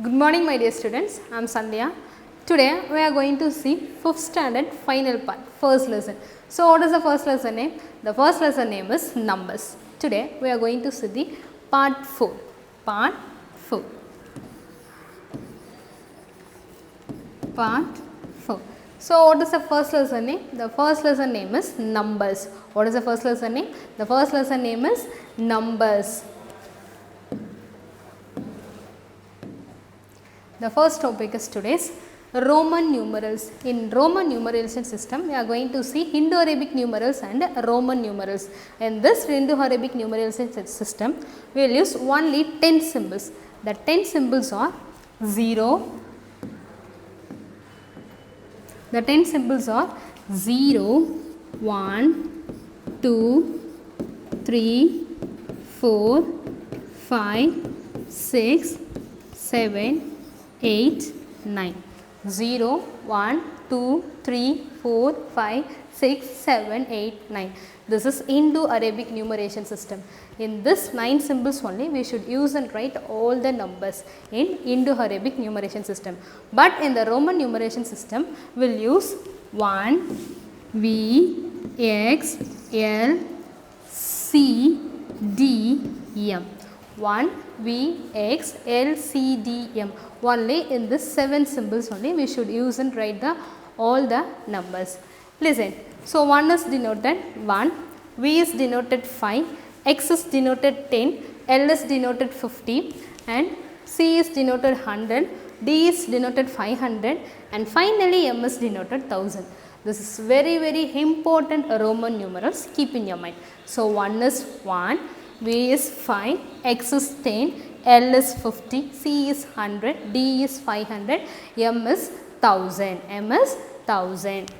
Good morning my dear students, I am Sandhya. Today we are going to see 5th standard final part, first lesson. So what is the first lesson name? The first lesson name is numbers. Today we are going to see the part 4. Part 4. Part 4. So what is the first lesson name? The first lesson name is numbers. What is the first lesson name? The first lesson name is numbers. The first topic is today's Roman numerals. In Roman numeration system, we are going to see Indo-Arabic numerals and Roman numerals. In this Indo-Arabic numeration system, we will use only 10 symbols. The 10 symbols are 0. The 10 symbols are 0, 1, 2, 3, 4, 5, 6, 7, 8, 9. 0, 1, 2, 3, 4, 5, 6, 7, 8, 9. This is Indo-Arabic numeration system. In this 9 symbols only we should use and write all the numbers in Indo-Arabic numeration system. But in the Roman numeration system we will use 1, V, X, L, C, D, M. 1, V, X, L, C, D, M. Only in this 7 symbols only we should use and write all the numbers. Listen. So 1 is denoted 1, V is denoted 5, X is denoted 10, L is denoted 50 and C is denoted 100, D is denoted 500 and finally M is denoted 1000. This is very important Roman numerals, keep in your mind. So 1 is 1, V is 5, X is 10, L is 50, C is 100, D is 500, M is 1000. M is 1000.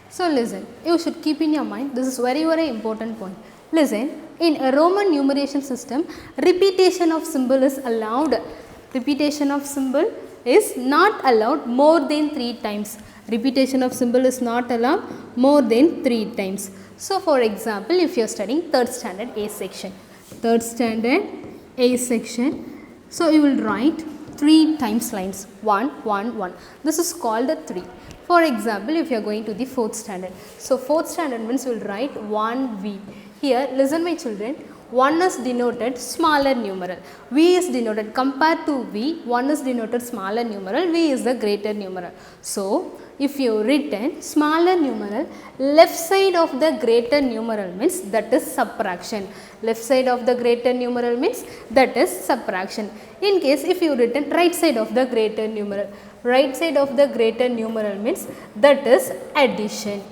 So listen, you should keep in your mind, this is very important point. Listen, in a Roman numeration system, repetition of symbol is allowed. Repetition of symbol is not allowed more than 3 times. Repetition of symbol is not allowed more than 3 times. So for example, if you are studying 3rd standard A section, 3rd standard A section, so you will write 3 times lines, 1, 1, 1. This is called a 3. For example, if you are going to the 4th standard, so 4th standard means we will write 1V. Here, listen my children, 1 is denoted smaller numeral, V is denoted, compared to V, 1 is denoted smaller numeral, V is the greater numeral. So, if you written smaller numeral, left side of the greater numeral means that is subtraction. Left side of the greater numeral means that is subtraction. In case if you written right side of the greater numeral, right side of the greater numeral means that is addition.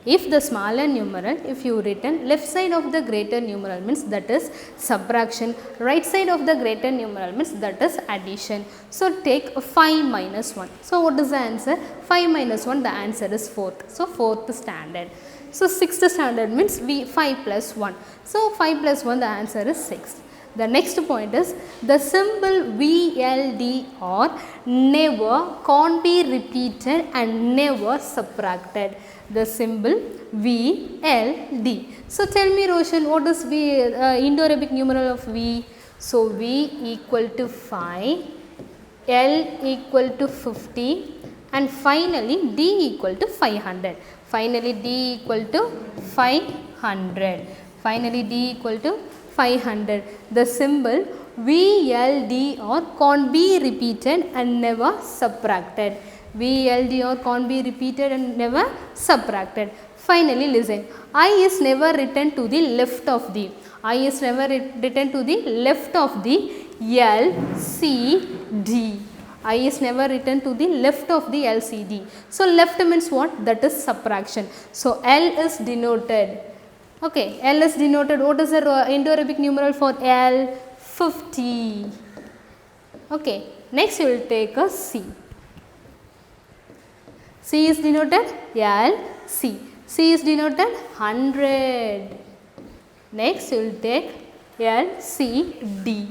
If the smaller numeral, if you written left side of the greater numeral means that is subtraction, right side of the greater numeral means that is addition. So take 5 minus 1. So what is the answer? 5 minus 1, the answer is 4th. So 4th standard. So 6th standard means 5 plus 1. So 5 plus 1, the answer is 6th. The next point is the symbol VLD or never, can't be repeated and never subtracted. The symbol VLD. So tell me Roshan, what is Indo-Arabic numeral of V? So V equal to 5, L equal to 50 and finally D equal to 500. Finally D equal to 500. Finally D equal to 500. The symbol VLD or can't be repeated and never subtracted. VLD or can't be repeated and never subtracted. Finally listen, I is never written to the left of the. I is never written to the left of the LCD. I is never written to the left of the LCD. So left means what? That is subtraction. So L is denoted. Okay, L is denoted. What is the Indo-Arabic numeral for L? 50. Okay, next you will take a C. C is denoted L, C. C is denoted 100. Next you will take L, C, D.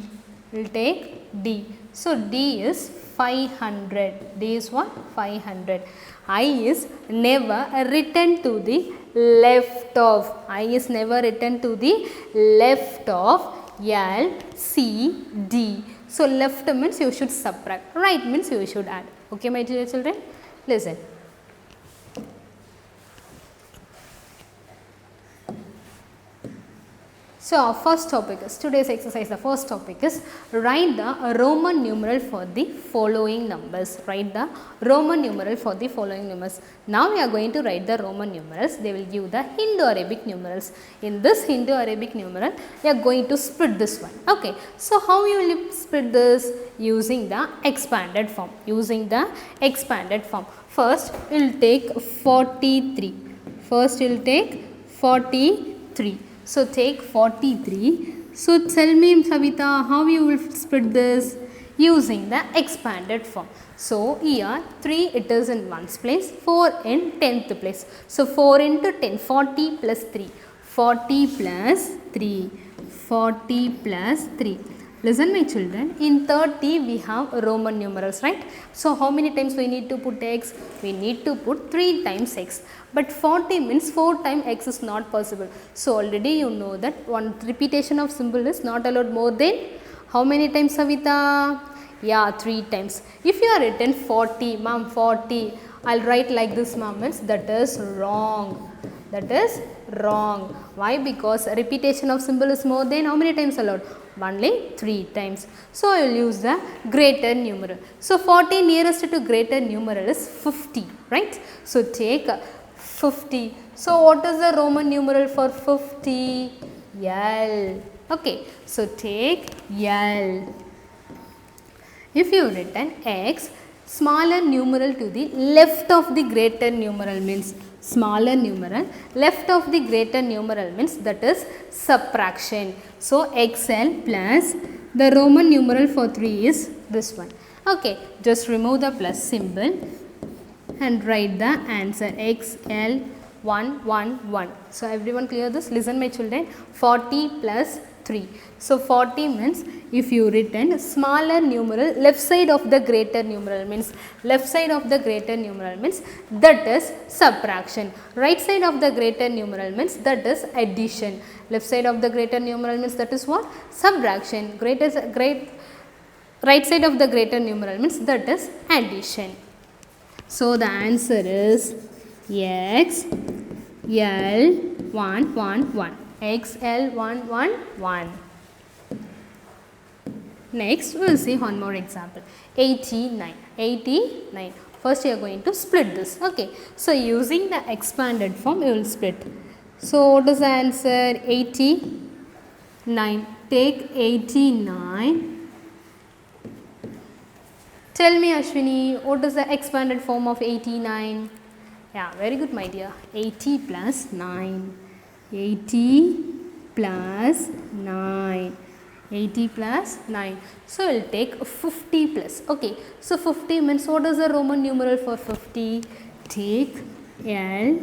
You will take D. So D is 500. D is what? 500. I is never written to the left of. I is never written to the left of L, C, D. So left means you should subtract, right means you should add. Okay, my dear children, listen. So our first topic is, today's exercise, the first topic is write the Roman numeral for the following numbers. Write the Roman numeral for the following numbers. Now we are going to write the Roman numerals. They will give the Indo-Arabic numerals. In this Indo-Arabic numeral, we are going to split this one. Okay. So how you will split this? Using the expanded form. Using the expanded form. First, we will take 43. First, we will take 43. So take 43. So tell me, Savita, how you will split this? Using the expanded form. So here 3 it is in 1's place, 4 in 10th place. So 4 into 10, 40 plus 3. 40 plus 3. 40 plus 3. Listen my children, in 30 we have Roman numerals, right? So how many times we need to put x? We need to put 3 times x. But 40 means 4 times x is not possible. So already you know that one repetition of symbol is not allowed more than how many times, Savita? Yeah, 3 times. If you are written 40, ma'am 40, I'll write like this, ma'am, means that is wrong. That is wrong. Why? Because repetition of symbol is more than how many times allowed? Only 3 times. So I will use the greater numeral. So 40 nearest to greater numeral is 50, right? So take 50. So what is the Roman numeral for 50? L. Okay. So take L. If you written x, smaller numeral to the left of the greater numeral means smaller numeral, left of the greater numeral means that is subtraction. So XL plus the Roman numeral for 3 is this one. Okay, just remove the plus symbol and write the answer XL 111. So everyone clear this? Listen my children, 40 plus 3. So 40 means if you written smaller numeral left side of the greater numeral means left side of the greater numeral means that is subtraction. Right side of the greater numeral means that is addition. Left side of the greater numeral means that is what? Subtraction. Right side of the greater numeral means that is addition. So the answer is X L 111. XL 111. Next we will see one more example. 89. 89. First you are going to split this. Okay. So using the expanded form you will split. So what is the answer? 89. Take 89. Tell me Ashwini, what is the expanded form of 89? Yeah, very good my dear. 80 plus 9. 80 plus 9. 80 plus 9. So, we will take 50 plus. Okay. So, 50 means what is the Roman numeral for 50? Take L.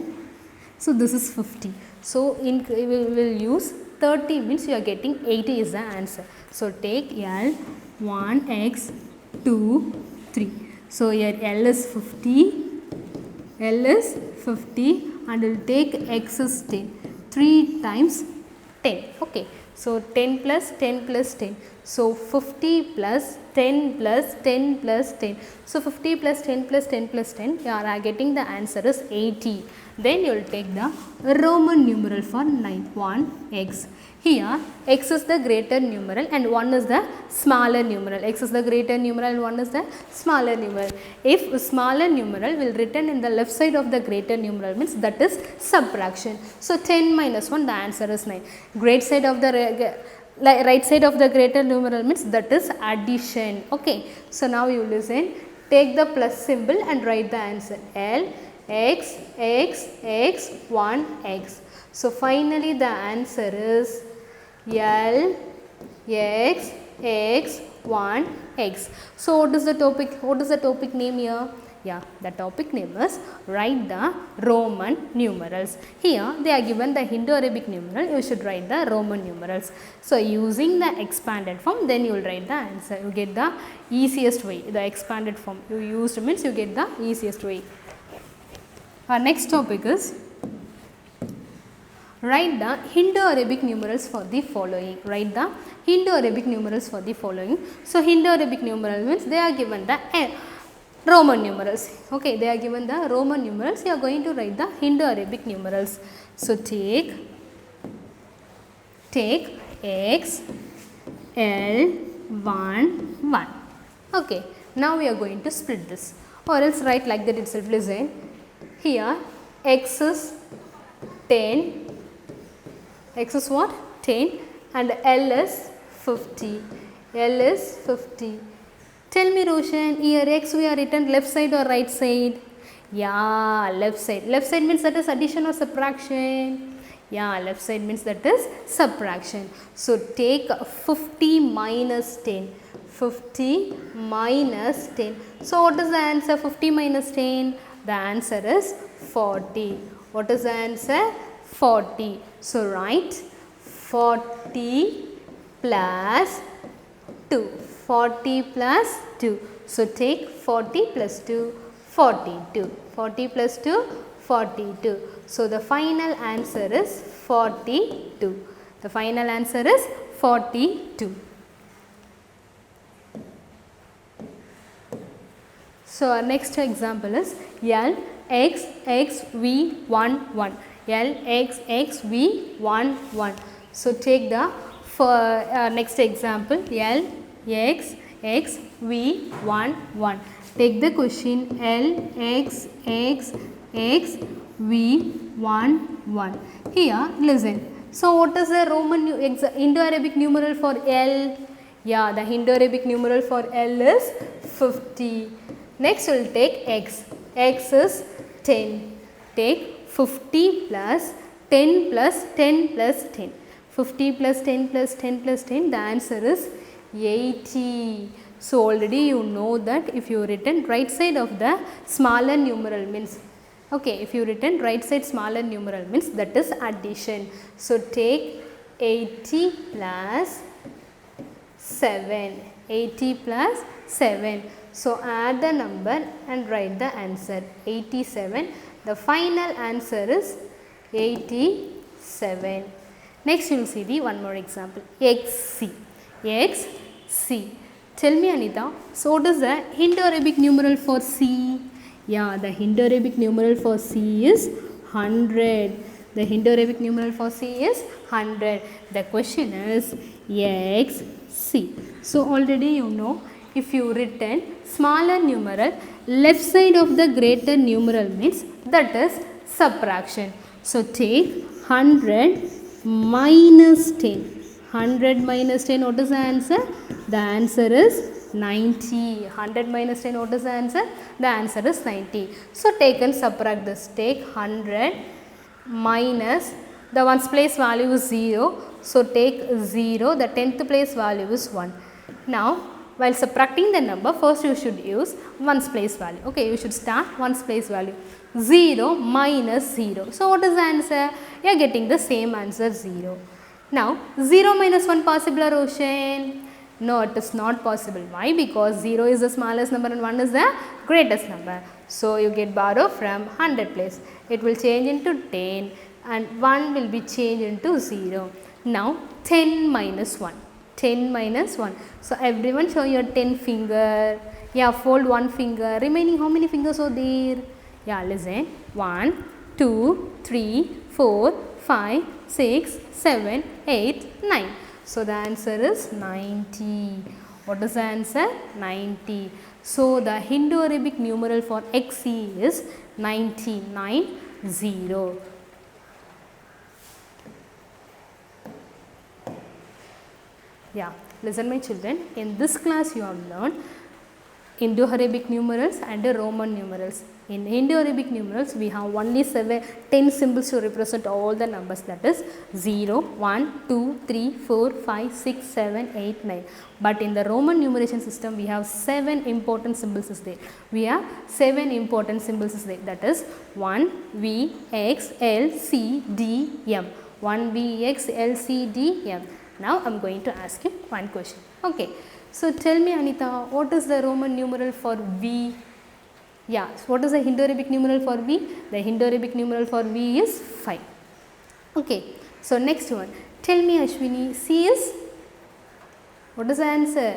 So, this is 50. So, we will use 30 means you are getting 80 is the answer. So, take L 1x 2 3. So, here L is 50. L is 50 and we will take x is 10. 3 times 10. Okay. So 10 plus 10 plus 10. So 50 plus 10 plus 10 plus 10. So 50 plus 10 plus 10 plus 10. You are getting the answer is 80. Then you will take the Roman numeral for 9. 1x. Here x is the greater numeral and 1 is the smaller numeral. X is the greater numeral and 1 is the smaller numeral. If smaller numeral will written in the left side of the greater numeral means that is subtraction. So 10 minus 1 the answer is 9. Right side of the greater numeral means that is addition. Okay. So now you listen. Take the plus symbol and write the answer. L x x x 1x. So finally the answer is L x x 1x. So what is the topic? What is the topic name here? Yeah, the topic name is write the Roman numerals. Here they are given the Indo-Arabic numeral. You should write the Roman numerals. So using the expanded form, then you will write the answer. You get the easiest way. The expanded form you used means you get the easiest way. Our next topic is Write the Indo-Arabic numerals for the following. Write the Indo-Arabic numerals for the following. So, Indo-Arabic numeral means they are given the Roman numerals. Okay, they are given the Roman numerals. You are going to write the Indo-Arabic numerals. So, take X, L, 1, 1. Okay, now we are going to split this, or else write like that itself. Listen, here X is 10, X is what? 10 and L is 50. L is 50. Tell me Roshan, here X we are written left side or right side? Yeah, left side. Left side means that is addition or subtraction? Yeah, left side means that is subtraction. So, take 50 minus 10. 50 minus 10. So, what is the answer? 50 minus 10? The answer is 40. What is the answer? 40. So, write 40 plus 2. 40 plus 2. So, take 40 plus 2, 42. 40 plus 2, 42. So, the final answer is 42. The final answer is 42. So, our next example is L X X V 1 1. L X X V 1 1. So, take the next example L X X V 1 1. Take the question L X X X V 1 1. Here listen. So, what is the Roman Indo-Arabic numeral for L? Yeah, the Indo-Arabic numeral for L is 50. Next we will take X. X is 10. Take 50 plus 10 plus 10 plus 10. 50 plus 10 plus 10 plus 10, the answer is 80. So, already you know that if you written right side of the smaller numeral means, okay, if you written right side smaller numeral means that is addition. So, take 80 plus 7. 80 plus 7. So, add the number and write the answer 87. The final answer is 87. Next, you will see the one more example XC. XC. Tell me Anita, so what is the Indo-Arabic numeral for C? Yeah, the Indo-Arabic numeral for C is 100. The Indo-Arabic numeral for C is 100. The question is XC. So, already you know, if you written smaller numeral left side of the greater numeral means that is subtraction. So, take 100 minus 10. 100 minus 10, what is the answer? The answer is 90. 100 minus 10, what is the answer? The answer is 90. So, take and subtract this. Take 100 minus, the ones place value is 0. So, take 0, the 10th place value is 1. Now, while subtracting the number, first you should use ones place value. Okay, you should start ones place value. 0 minus 0. So, what is the answer? You are getting the same answer 0. Now, 0 minus 1 possible or Roshan? No, it is not possible. Why? Because 0 is the smallest number and 1 is the greatest number. So, you get borrow from 100 place. It will change into 10 and 1 will be changed into 0. Now, 10 minus 1. 10 minus 1. So, everyone show your 10 finger. Yeah, fold one finger. Remaining how many fingers are there? Yeah, listen. 1, 2, 3, 4, 5, 6, 7, 8, 9. So, the answer is 90. What is the answer? 90. So, the Indo-Arabic numeral for XC is 90. Yeah, listen my children, in this class you have learned Indo-Arabic numerals and Roman numerals. In Indo-Arabic numerals, we have only 10 symbols to represent all the numbers, that is 0, 1, 2, 3, 4, 5, 6, 7, 8, 9. But in the Roman numeration system, we have 7 important symbols is there. We have 7 important symbols is there, that is 1, V, X, L, C, D, M. 1, V, X, L, C, D, M. Now, I am going to ask you one question. Okay. So, tell me Anita, what is the Roman numeral for V? Yeah, so what is the Indo-Arabic numeral for V? The Indo-Arabic numeral for V is 5. Okay, so next one. Tell me Ashwini, C is, what is the answer?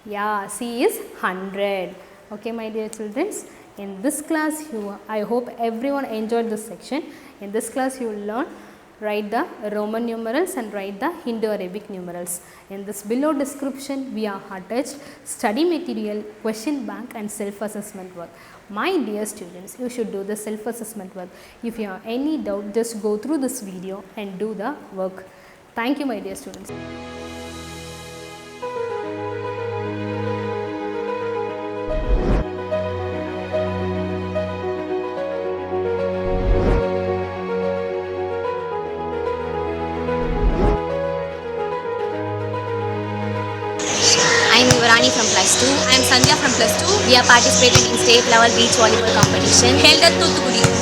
Yeah, C is 100. Okay, my dear children, in this class I hope everyone enjoyed this section. In this class you will learn write the Roman numerals and write the Indo-Arabic numerals. In this below description we are attached study material, question bank and self-assessment work. My dear students, you should do the self-assessment work. If you have any doubt, just go through this video and do the work. Thank you, my dear students. I am Yuvarani from plus 2. I am Sandhya from plus 2. We are participating in state level beach volleyball competition Held at Thuthukudi.